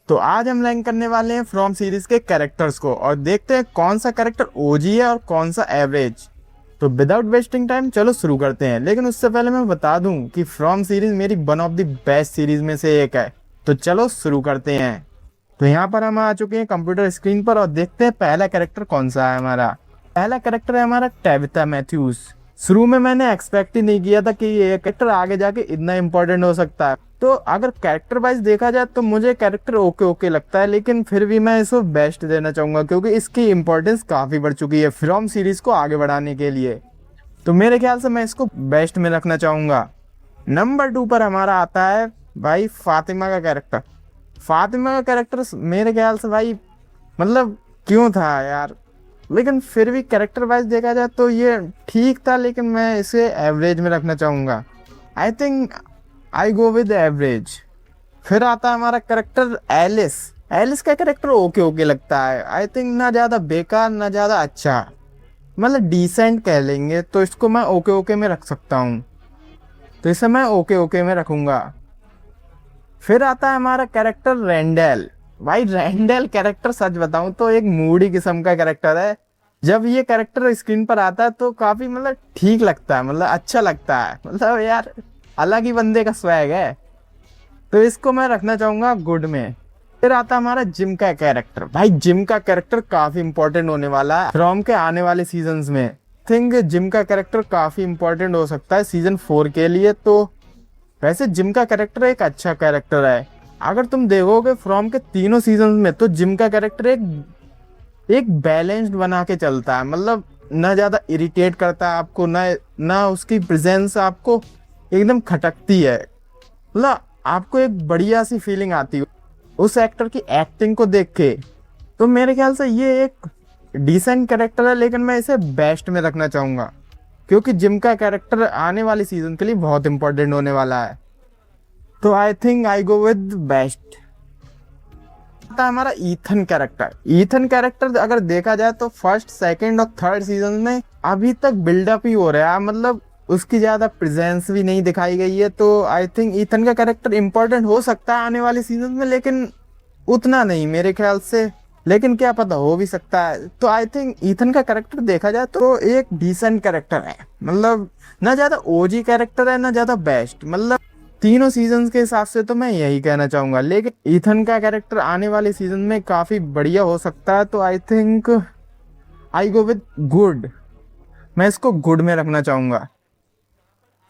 तो आज हम रैंक करने वाले हैं फ्रॉम सीरीज के कैरेक्टर्स को और देखते हैं कौन सा कैरेक्टर ओजी है और कौन सा एवरेज। तो विदाउट वेस्टिंग टाइम चलो शुरू करते हैं। लेकिन उससे पहले मैं बता दूं कि फ्रॉम सीरीज मेरी one of the best series में से एक है। तो चलो शुरू करते हैं। तो यहाँ पर हम आ चुके हैं कंप्यूटर स्क्रीन पर और देखते हैं पहला कैरेक्टर कौन सा है। हमारा पहला कैरेक्टर है हमारा टैबिथा मैथ्यूज। शुरू में मैंने एक्सपेक्ट ही नहीं किया था कि ये कैरेक्टर आगे जाके इतना इम्पोर्टेंट हो सकता है। तो अगर कैरेक्टर वाइज देखा जाए तो मुझे कैरेक्टर ओके ओके लगता है, लेकिन फिर भी मैं इसको बेस्ट देना चाहूंगा क्योंकि इसकी इंपॉर्टेंस काफी बढ़ चुकी है फ्रॉम सीरीज को आगे बढ़ाने के लिए। तो मेरे ख्याल से मैं इसको बेस्ट में रखना चाहूंगा। नंबर 2 पर हमारा आता है भाई फातिमा का कैरेक्टर। फातिमा का कैरेक्टर मेरे ख्याल से भाई मतलब क्यों था यार, लेकिन फिर भी कैरेक्टर वाइज देखा जाए तो ये ठीक था, लेकिन मैं इसे एवरेज में रखना चाहूँगा। I think I go with average. फिर आता है हमारा कैरेक्टर एलिस। एलिस का कैरेक्टर ओके ओके लगता है। आई थिंक ना ज़्यादा बेकार ना ज़्यादा अच्छा, मतलब डिसेंट कह लेंगे, तो इसको मैं ओके ओके में रख सकता हूँ। तो इसे मैं ओके ओके में रखूँगा। फिर आता है हमारा कैरेक्टर रेंडेल। भाई रेंडेल कैरेक्टर सच बताऊं तो एक मूडी किस्म का कैरेक्टर है। जब ये कैरेक्टर स्क्रीन पर आता है तो काफी मतलब ठीक लगता है, मतलब अच्छा लगता है, मतलब यार अलग ही बंदे का स्वैग है। तो इसको मैं रखना चाहूंगा गुड में। फिर आता है हमारा जिम का कैरेक्टर। भाई जिम का कैरेक्टर काफी इंपॉर्टेंट होने वाला है फ्रॉम के आने वाले सीजन्स में। थिंक जिम का कैरेक्टर काफी इंपॉर्टेंट हो सकता है सीजन 4 के लिए। तो वैसे जिम का कैरेक्टर एक अच्छा कैरेक्टर है। अगर तुम देखोगे फ्रॉम के तीनों सीजन में तो जिम का कैरेक्टर एक बैलेंस्ड बना के चलता है, मतलब ना ज्यादा इरिटेट करता है आपको, ना उसकी प्रेजेंस आपको एकदम खटकती है, मतलब आपको एक बढ़िया सी फीलिंग आती है उस एक्टर की एक्टिंग को देख के। तो मेरे ख्याल से ये एक डिसेंट कैरेक्टर है, लेकिन मैं इसे बेस्ट में रखना चाहूंगा क्योंकि जिम का कैरेक्टर आने वाली सीजन के लिए बहुत इंपॉर्टेंट होने वाला है। तो I think I go with best. आता है हमारा ईथन कैरेक्टर। ईथन कैरेक्टर अगर देखा जाए तो फर्स्ट सेकंड और थर्ड सीजन में अभी तक बिल्डअप ही हो रहा है, मतलब उसकी ज्यादा प्रेजेंस भी नहीं दिखाई गई है। तो आई थिंक ईथन का कैरेक्टर इंपॉर्टेंट हो सकता है आने वाले सीजन में, लेकिन उतना नहीं मेरे ख्याल से, लेकिन क्या पता हो भी सकता है। तो आई थिंक ईथन का कैरेक्टर देखा जाए तो एक डिसेंट कैरेक्टर है, मतलब ना ज्यादा ओजी कैरेक्टर है ना ज्यादा बेस्ट, मतलब तीनों सीजन्स के हिसाब से तो मैं यही कहना चाहूंगा। लेकिन ईथन का कैरेक्टर आने वाले सीजन में काफी बढ़िया हो सकता है। तो I think I go with good. मैं इसको गुड में रखना चाहूंगा।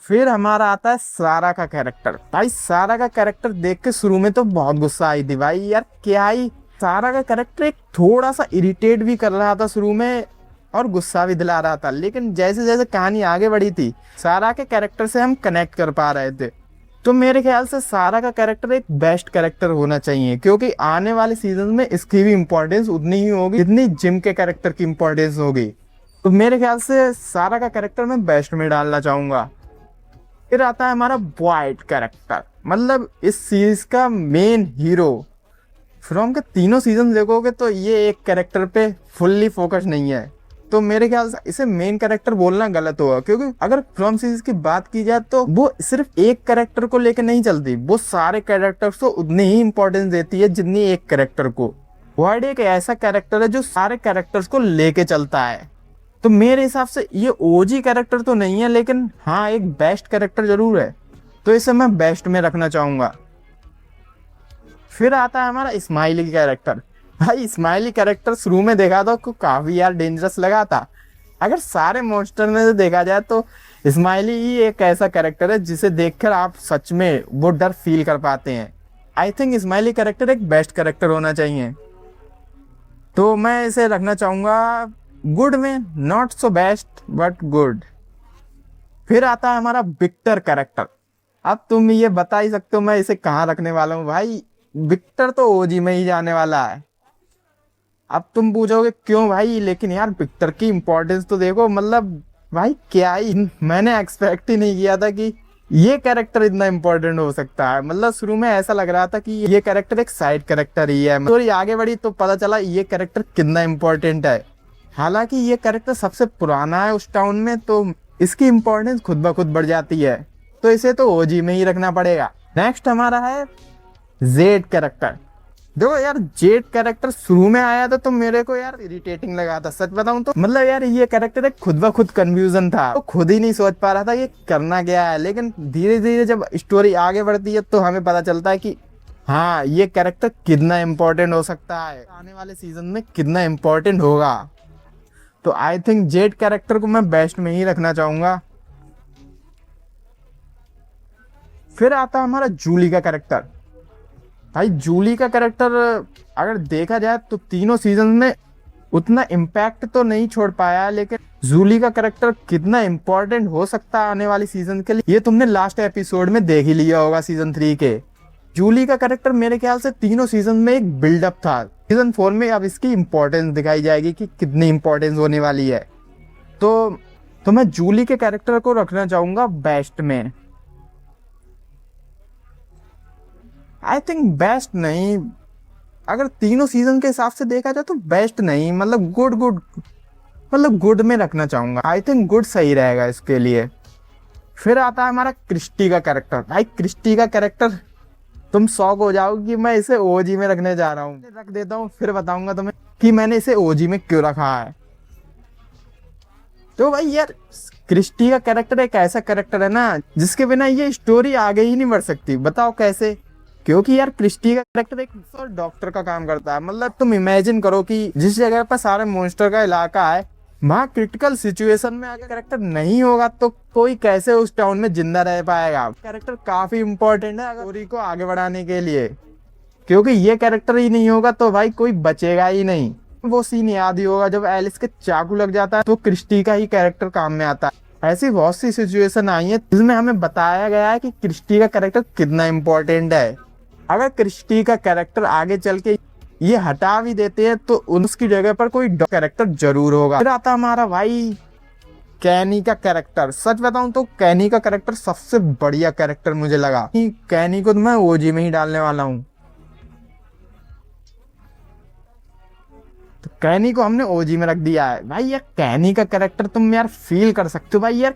फिर हमारा आता है सारा का कैरेक्टर। भाई सारा का कैरेक्टर देख के शुरू में तो बहुत गुस्सा आई थी भाई, यार क्या ही सारा का कैरेक्टर एक थोड़ा सा इरिटेट भी कर रहा था शुरू में और गुस्सा भी दिला रहा था, लेकिन जैसे जैसे कहानी आगे बढ़ी थी सारा के कैरेक्टर से हम कनेक्ट कर पा रहे थे। तो मेरे ख्याल से सारा का कैरेक्टर एक बेस्ट कैरेक्टर होना चाहिए क्योंकि आने वाले सीजन में इसकी भी इम्पोर्टेंस उतनी ही होगी जितनी जिम के कैरेक्टर की इम्पोर्टेंस होगी। तो मेरे ख्याल से सारा का कैरेक्टर मैं बेस्ट में डालना चाहूंगा। फिर आता है हमारा बॉयड कैरेक्टर, मतलब इस सीरीज का मेन हीरो। फ्रॉम के तीनों सीजन देखोगे तो ये एक कैरेक्टर पे फुल्ली फोकस नहीं है, तो मेरे ख्याल से इसे मेन कैरेक्टर बोलना गलत होगा क्योंकि अगर फ्रॉम सीरीज की बात की जाए तो वो सिर्फ एक कैरेक्टर को लेकर नहीं चलती, वो सारे कैरेक्टर्स को उतनी ही इंपॉर्टेंस देती है जितनी एक कैरेक्टर को। वर्ड एक ऐसा कैरेक्टर है जो सारे कैरेक्टर्स को लेके चलता है। तो मेरे हिसाब से ये ओजी कैरेक्टर तो नहीं है, लेकिन हाँ एक बेस्ट कैरेक्टर जरूर है, तो इसे मैं बेस्ट में रखना चाहूंगा। फिर आता है हमारा स्माइली कैरेक्टर। भाई स्माइली कैरेक्टर शुरू में देखा था तो काफी यार डेंजरस लगा था। अगर सारे मॉन्स्टर में से देखा जाए तो स्माइली ही एक ऐसा कैरेक्टर है जिसे देखकर आप सच में वो डर फील कर पाते हैं। आई थिंक स्माइली कैरेक्टर एक बेस्ट कैरेक्टर होना चाहिए, तो मैं इसे रखना चाहूंगा गुड में, not so best but good. फिर आता है हमारा विक्टर कैरेक्टर। अब तुम ये बता ही सकते हो मैं इसे कहाँ रखने वाला हूँ। भाई विक्टर तो ओजी में ही जाने वाला है। अब तुम पूछोगे क्यों भाई, लेकिन यार विक्टर की इंपॉर्टेंस तो देखो, मतलब भाई क्या ही मैंने एक्सपेक्ट ही नहीं किया था कि ये कैरेक्टर इतना इंपॉर्टेंट हो सकता है। मतलब शुरू में ऐसा लग रहा था कि ये कैरेक्टर एक साइड कैरेक्टर ही है, तो आगे बढ़ी तो पता चला ये कैरेक्टर कितना इंपॉर्टेंट है। हालांकि ये कैरेक्टर सबसे पुराना है उस टाउन में, तो इसकी इंपॉर्टेंस खुद ब खुद बढ़ जाती है, तो इसे तो ओजी में ही रखना पड़ेगा। नेक्स्ट हमारा है जेड कैरेक्टर। देखो यार, जेड कैरेक्टर शुरू में आया था तो मेरे को यार इरिटेटिंग लगा था, सच बताऊं तो। मतलब यार ये कैरेक्टर एक खुद ब खुद कंफ्यूजन था, वो खुद ही नहीं सोच पा रहा था ये करना क्या है। लेकिन धीरे धीरे जब स्टोरी आगे बढ़ती है तो हमें पता चलता है कि हाँ, ये कैरेक्टर कितना इम्पोर्टेंट हो सकता है, आने वाले सीजन में कितना इम्पोर्टेंट होगा। तो आई थिंक जेड कैरेक्टर को मैं बेस्ट में ही रखना चाहूंगा। फिर आता है हमारा जूली का कैरेक्टर। भाई जूली का कैरेक्टर अगर देखा जाए तो तीनों सीजन में उतना इम्पैक्ट तो नहीं छोड़ पाया, लेकिन जूली का कैरेक्टर कितना इम्पोर्टेंट हो सकता है आने वाली सीजन के लिए, ये तुमने लास्ट एपिसोड में देख ही लिया होगा सीजन 3 के। जूली का कैरेक्टर मेरे ख्याल से तीनों सीजन में एक बिल्डअप था। सीजन 4 में अब इसकी इम्पोर्टेंस दिखाई जाएगी कि कितनी इम्पोर्टेंस होने वाली है। तो मैं जूली के कैरेक्टर को रखना चाहूंगा बेस्ट में। आई थिंक बेस्ट नहीं, अगर तीनों सीजन के हिसाब से देखा जाए तो बेस्ट नहीं, मतलब गुड में रखना चाहूंगा। आई थिंक गुड सही रहेगा इसके लिए। फिर आता है हमारा क्रिस्टी का कैरेक्टर। भाई क्रिस्टी का कैरेक्टर तुम शॉक हो जाओगे कि मैं इसे ओजी में रखने जा रहा हूँ। रख देता हूँ फिर बताऊंगा तुम्हें कि मैंने इसे ओजी में क्यों रखा है। तो भाई यार, क्रिस्टी का कैरेक्टर एक ऐसा कैरेक्टर है ना जिसके बिना ये स्टोरी आगे ही नहीं बढ़ सकती। बताओ कैसे? क्योंकि यार क्रिस्टी का कैरेक्टर एक डॉक्टर का काम करता है। मतलब तुम इमेजिन करो कि जिस जगह पर सारे मॉन्स्टर का इलाका है, वहाँ क्रिटिकल सिचुएशन में अगर कैरेक्टर नहीं होगा तो कोई कैसे उस टाउन में जिंदा रह पाएगा। कैरेक्टर काफी इंपॉर्टेंट है स्टोरी को आगे बढ़ाने के लिए, क्योंकि ये कैरेक्टर ही नहीं होगा तो भाई कोई बचेगा ही नहीं। वो सीन याद ही होगा जब एलिस के चाकू लग जाता है तो क्रिस्टी का ही कैरेक्टर काम में आता है। ऐसी बहुत सी सिचुएशन आई है जिसमें हमें बताया गया है कि क्रिस्टी का कैरेक्टर कितना इम्पोर्टेंट है। अगर क्रिस्टी का कैरेक्टर आगे चल के ये हटा भी देते हैं तो उसकी जगह पर कोई कैरेक्टर जरूर होगा। फिर आता हमारा भाई कैनी का कैरेक्टर। सच बताऊं तो कैनी का कैरेक्टर सबसे बढ़िया कैरेक्टर मुझे लगा कि कैनी को तो मैं ओजी में ही डालने वाला हूं। तो कैनी को हमने ओजी में रख दिया है। भाई यार कैनी का कैरेक्टर तुम यार फील कर सकते हो। भाई यार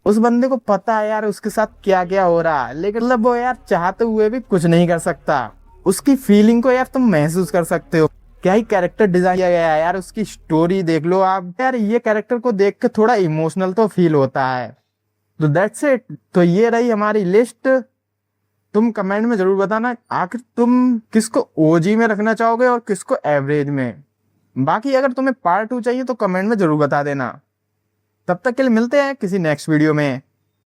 उस बंदे को पता है यार उसके साथ क्या क्या हो रहा है, लेकिन मतलब वो यार चाहते हुए भी कुछ नहीं कर सकता। उसकी फीलिंग को यार तुम महसूस कर सकते हो। क्या ही कैरेक्टर डिजाइन किया गया है यार, उसकी स्टोरी देख लो आप यार। ये कैरेक्टर को देख के थोड़ा इमोशनल तो फील होता है। तो दैट्स इट। तो ये रही हमारी लिस्ट। तुम कमेंट में जरूर बताना आखिर तुम किसको ओजी में रखना चाहोगे और किसको एवरेज में। बाकी अगर तुम्हें पार्ट 2 चाहिए तो कमेंट में जरूर बता देना। तब तक के लिए मिलते हैं किसी नेक्स्ट वीडियो में।